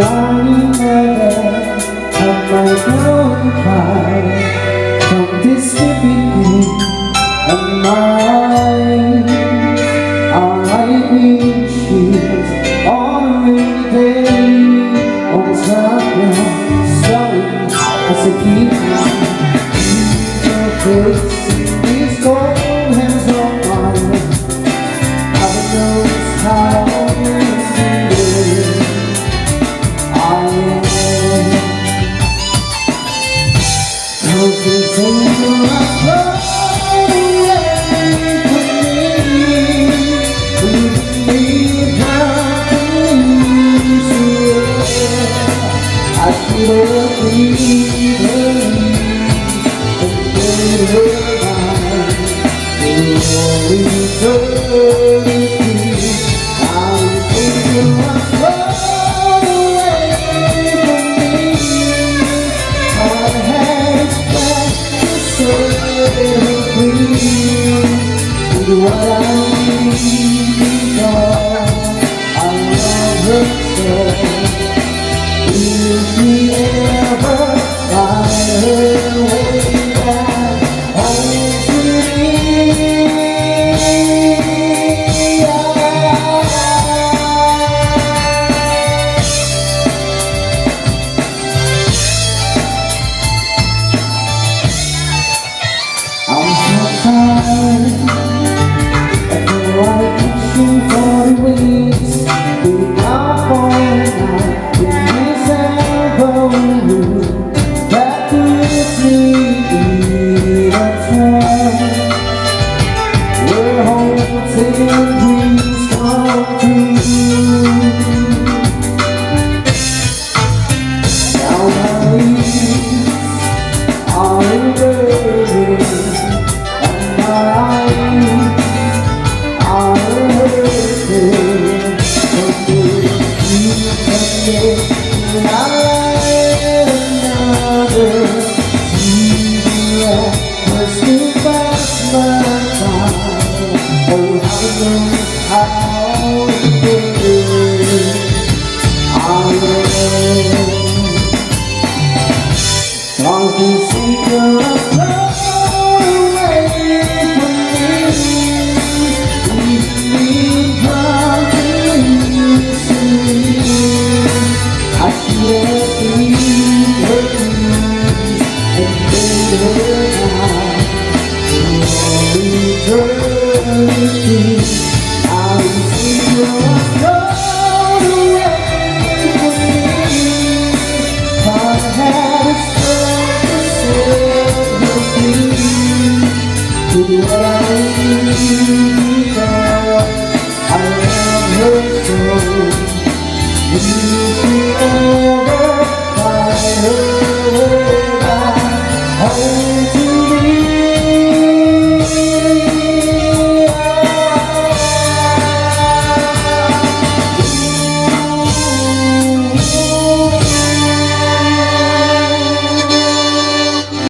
I never have my own pride from this beginning of mine. Our right wing shields on a rainy day, almost rock down, slowing as I keep your face in these cold hands of mine. Heaven knows how it's needed. Cause the angel has flown away from me, leaving me down to I should have believed her and gave her mine for eternity. Now the angel has flown away from me. My hands back to set her free. Do what I need because I love her so. Will she ever find her way back home to me? I'm so tired of the white pushing for the wings, being out for the night in this elbow room. That could be a time where hopes and dreams come true. Now my leaves are in burning, and my eyes are hurting. But you can get and I let another see that must be past my time. Oh, heaven knows how to do it. I will. Cause the Savior has flown away from me, leaving me drowning to me. I should have been her peace and made her now for eternity. Now the Savior has flown away from me. God has do what I need because I love her so.